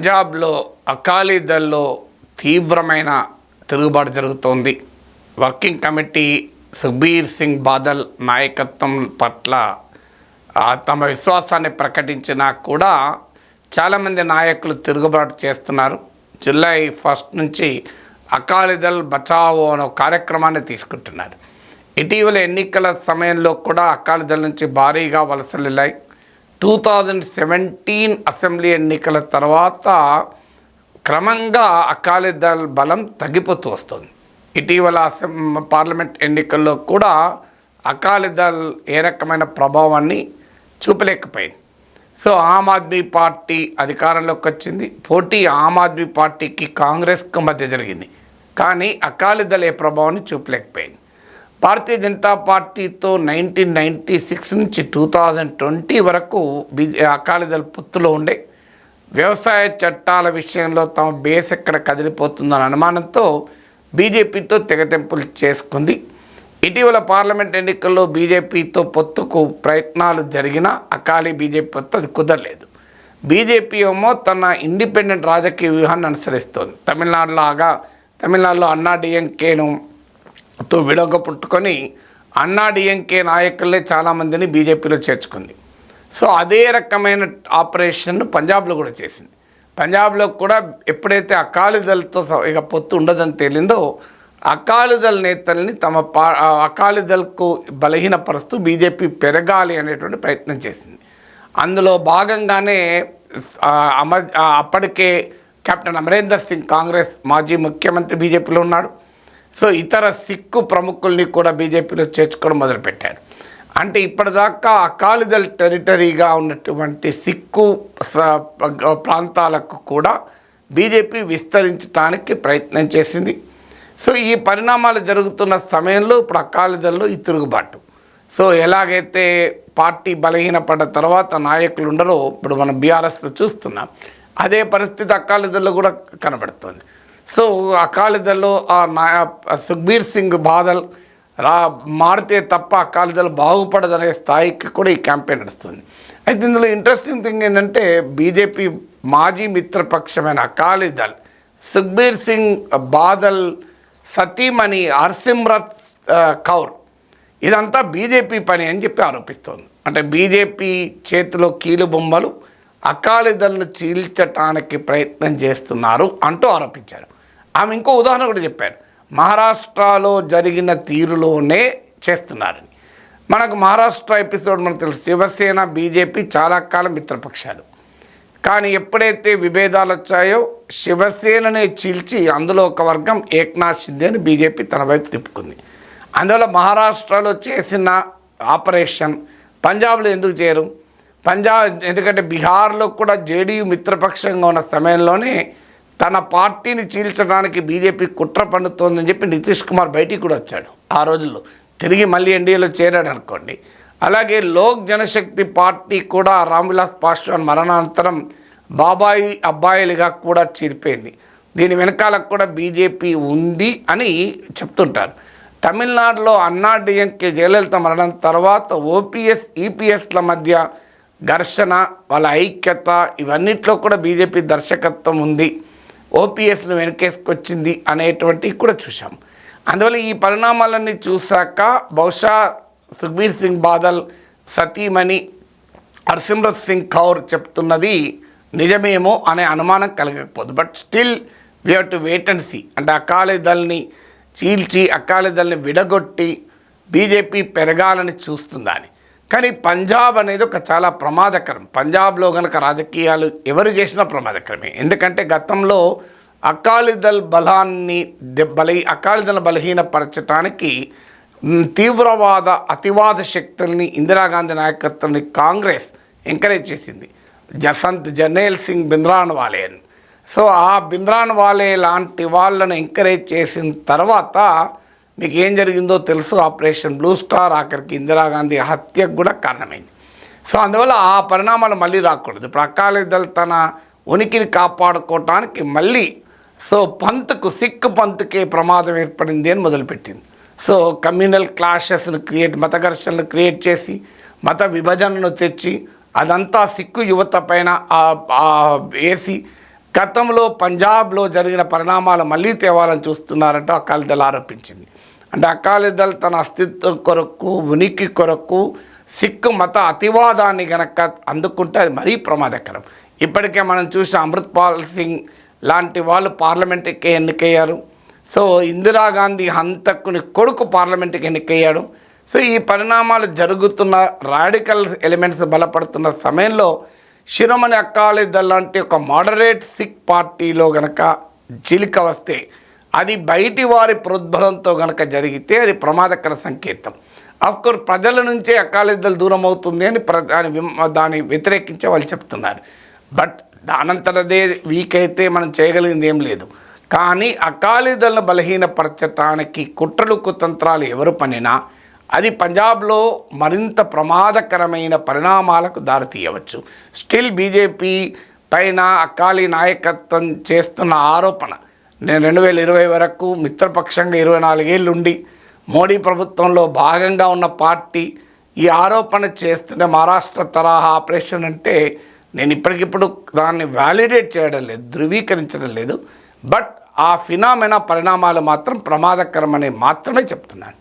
పంజాబ్లో అకాలీదళ్లో తీవ్రమైన తిరుగుబాటు జరుగుతోంది. వర్కింగ్ కమిటీ సుఖ్బీర్ సింగ్ బాదల్ నాయకత్వం పట్ల తమ విశ్వాసాన్ని ప్రకటించినా కూడా చాలామంది నాయకులు తిరుగుబాటు చేస్తున్నారు. జూలై 1 నుంచి అకాలీదళ్ బచావో అనే కార్యక్రమాన్ని తీసుకుంటున్నారు. ఇటీవల ఎన్నికల సమయంలో కూడా అకాలీదళ్ నుంచి భారీగా వలసలు వెళ్ళాయి. 2017 అసెంబ్లీ ఎన్నికల తర్వాత క్రమంగా అకాలీదళ్ బలం తగ్గిపోతూ వస్తుంది. ఇటీవల పార్లమెంట్ ఎన్నికల్లో కూడా అకాలీదళ్ ఏ రకమైన ప్రభావాన్ని చూపలేకపోయింది. సో ఆమ్ ఆద్మీ పార్టీ అధికారంలోకి వచ్చింది. పోటీ ఆమ్ ఆద్మీ పార్టీకి కాంగ్రెస్కు మధ్య జరిగింది, కానీ అకాలీదళ్ ఏ ప్రభావాన్ని చూపలేకపోయింది. భారతీయ జనతా పార్టీతో 1996 నుంచి 2020 వరకు అకాలీదళ్ పొత్తులో ఉండే వ్యవసాయ చట్టాల విషయంలో తమ బేస్ ఎక్కడ కదిలిపోతుందన్న అనుమానంతో బీజేపీతో తెగతెంపులు చేసుకుంది. ఇటీవల పార్లమెంట్ ఎన్నికల్లో బీజేపీతో పొత్తుకు ప్రయత్నాలు జరిగినా అకాలీ బీజేపీ పొత్తు అది కుదరలేదు. బీజేపీ ఏమో తన ఇండిపెండెంట్ రాజకీయ వ్యూహాన్ని అనుసరిస్తోంది. తమిళనాడులో అన్నా డిఎంకేను తో విడగ పుట్టుకొని అన్నా డిఎంకే నాయకులే చాలామందిని బీజేపీలో చేర్చుకుంది. సో అదే రకమైన ఆపరేషన్ను పంజాబ్లో కూడా చేసింది. పంజాబ్లో కూడా ఎప్పుడైతే అకాలీదళ్తో ఇక పొత్తు ఉండదని తేలిందో అకాలీదళ్ నేతల్ని అకాలీదళ్కు బలహీనపరుస్తూ బీజేపీ పెరగాలి అనేటువంటి ప్రయత్నం చేసింది. అందులో భాగంగానే అప్పటికే కెప్టెన్ అమరేందర్ సింగ్ కాంగ్రెస్ మాజీ ముఖ్యమంత్రి బీజేపీలో ఉన్నాడు. సో ఇతర సిక్కు ప్రముఖుల్ని కూడా బీజేపీలో చేర్చుకోవడం మొదలుపెట్టారు. అంటే ఇప్పటిదాకా అకాలీదళ్ టెరిటరీగా ఉన్నటువంటి సిక్కు ప్రాంతాలకు కూడా బీజేపీ విస్తరించడానికి ప్రయత్నం చేసింది. సో ఈ పరిణామాలు జరుగుతున్న సమయంలో ఇప్పుడు అకాలీదళ్లో ఈ తిరుగుబాటు. సో ఎలాగైతే పార్టీ బలహీనపడ్డ తర్వాత నాయకులు ఉండరో ఇప్పుడు మనం బీఆర్ఎస్లో చూస్తున్నాం, అదే పరిస్థితి అకాలీదళ్లో కూడా కనబడుతుంది. సో అకాలీదళ్లో సుఖ్బీర్ సింగ్ బాదల్ మారితే తప్ప అకాలీదళ్ బాగుపడదనే స్థాయికి కూడా ఈ క్యాంపెయిన్ నడుస్తుంది. అయితే ఇందులో ఇంట్రెస్టింగ్ థింగ్ ఏంటంటే బీజేపీ మాజీ మిత్రపక్షమైన అకాలీదళ్ సుఖ్బీర్ సింగ్ బాదల్ సతీమణి హర్సిమ్రత్ కౌర్ ఇదంతా బీజేపీ పని అని చెప్పి ఆరోపిస్తోంది. అంటే బీజేపీ చేతిలో కీలుబొమ్మలు అకాలీదళ్ను చీల్చటానికి ప్రయత్నం చేస్తున్నారు అంటూ ఆరోపించారు. ఆమె ఇంకో ఉదాహరణ కూడా చెప్పారు, మహారాష్ట్రలో జరిగిన తీరులోనే చేస్తున్నారని. మనకు మహారాష్ట్ర ఎపిసోడ్ మనకు తెలుసు, శివసేన బీజేపీ చాలా కాలం మిత్రపక్షాలు. కానీ ఎప్పుడైతే విభేదాలు వచ్చాయో శివసేననే చీల్చి అందులో ఒక వర్గం ఏక్నాథ్ షిందేని బీజేపీ తన వైపు తిప్పుకుంది. అందువల్ల మహారాష్ట్రలో చేసిన ఆపరేషన్ పంజాబ్లో ఎందుకు చేయరు? ఎందుకంటే బీహార్లో కూడా జేడీయూ మిత్రపక్షంగా ఉన్న సమయంలోనే తన పార్టీని చీల్చడానికి బీజేపీ కుట్ర పన్నుతోందని చెప్పి నితీష్ కుమార్ బయటికి కూడా వచ్చాడు. ఆ రోజుల్లో తిరిగి మళ్ళీ ఎన్డీఏలో చేరాడు అనుకోండి. అలాగే లోక్ జనశక్తి పార్టీ కూడా రామ్విలాస్ పాస్వాన్ మరణానంతరం బాబాయి అబ్బాయిలుగా కూడా చీరిపోయింది. దీని వెనకాలకు కూడా బీజేపీ ఉంది అని చెప్తుంటారు. తమిళనాడులో అన్నా డిఎంకే జయలలిత మరణం తర్వాత ఓపీఎస్ ఈపీఎస్ల మధ్య ఘర్షణ, వాళ్ళ ఐక్యత ఇవన్నిట్లో కూడా బీజేపీ దర్శకత్వం ఉంది, ఓపీఎస్ను వెనకేసుకొచ్చింది అనేటువంటివి కూడా చూసాం. అందువల్ల ఈ పరిణామాలన్నీ చూశాక బహుశా సుఖ్బీర్ సింగ్ బాదల్ సతీమణి హర్సిమ్రత్ సింగ్ కౌర్ చెప్తున్నది నిజమేమో అనే అనుమానం కలగకపోదు. But still we have to wait and see. అంటే అకాలీదళ్ని చీల్చి అకాలీదళ్ని విడగొట్టి బీజేపీ పెరగాలని చూస్తుందా అని. కానీ పంజాబ్ అనేది ఒక చాలా ప్రమాదకరం. పంజాబ్లో కనుక రాజకీయాలు ఎవరు చేసినా ప్రమాదకరమే. ఎందుకంటే గతంలో అకాలీదళ్ అకాలీదళ్ బలహీనపరచడానికి అతివాద శక్తుల్ని ఇందిరాగాంధీ నాయకత్వాన్ని కాంగ్రెస్ ఎంకరేజ్ చేసింది. జసంత్ జర్నైల్ సింగ్ భింద్రాన్వాలే అని. సో ఆ భింద్రాన్వాలే లాంటి వాళ్ళను ఎంకరేజ్ చేసిన తర్వాత మీకు ఏం జరిగిందో తెలుసు. ఆపరేషన్ బ్లూ స్టార్ ఆఖరికి ఇందిరాగాంధీ హత్యకు కూడా కారణమైంది. సో అందువల్ల ఆ పరిణామాలు మళ్ళీ రాకూడదు. ఇప్పుడు అకాలీదళ్ తన ఉనికిని కాపాడుకోవటానికి మళ్ళీ సిక్కు పంత్కే ప్రమాదం ఏర్పడింది అని మొదలుపెట్టింది. సో కమ్యూనల్ క్లాషెస్ను మత ఘర్షణలు క్రియేట్ చేసి మత విభజనను తెచ్చి అదంతా సిక్కు యువత పైన వేసి గతంలో పంజాబ్లో జరిగిన పరిణామాలు మళ్ళీ తేవాలని చూస్తున్నారంటూ అకాలీదళ్ ఆరోపించింది. అంటే అకాలీదళ్ తన అస్తిత్వం కొరకు, ఉనికి కొరకు సిక్కు మత అతివాదాన్ని గనక అందుకుంటే అది మరీ ప్రమాదకరం. ఇప్పటికే మనం చూసి అమృత్పాల్ సింగ్ లాంటి వాళ్ళు పార్లమెంట్కి ఎన్నికయ్యారు. సో ఇందిరాగాంధీ హంతకుని కొడుకు పార్లమెంట్కి ఎన్నికయ్యాడు. సో ఈ పరిణామాలు జరుగుతున్న, రాడికల్ ఎలిమెంట్స్ బలపడుతున్న సమయంలో శిరోమణి అకాలీదళ్ లాంటి ఒక మోడరేట్ సిక్ పార్టీలో గనక చిలిక వస్తే, అది బయటి వారి ప్రోద్బలంతో గనక జరిగితే అది ప్రమాదకర సంకేతం. అఫ్కోర్స్ ప్రజల నుంచే అకాలీదళ్ దూరం అవుతుంది అని దాన్ని వ్యతిరేకించే వాళ్ళు చెప్తున్నారు. బట్ దానంతరదే వీక్ అయితే మనం చేయగలిగింది ఏం లేదు. కానీ అకాలీదళ్ను బలహీనపరచటానికి కుట్రలు కుతంత్రాలు ఎవరు పనినా అది పంజాబ్లో మరింత ప్రమాదకరమైన పరిణామాలకు దారితీయవచ్చు. స్టిల్ బీజేపీ పైన అకాలీ నాయకత్వం చేస్తున్న ఆరోపణ, నేను 2020 వరకు మిత్రపక్షంగా 24 ఏళ్ళు ఉండి మోడీ ప్రభుత్వంలో భాగంగా ఉన్న పార్టీ ఈ ఆరోపణ చేస్తున్న మహారాష్ట్ర తరహా ఆపరేషన్ అంటే నేను ఇప్పటికిప్పుడు దాన్ని వ్యాలిడేట్ చేయడం లేదు, ధృవీకరించడం లేదు. బట్ ఆ పరిణామాలు మాత్రం ప్రమాదకరమని మాత్రమే చెప్తున్నాను.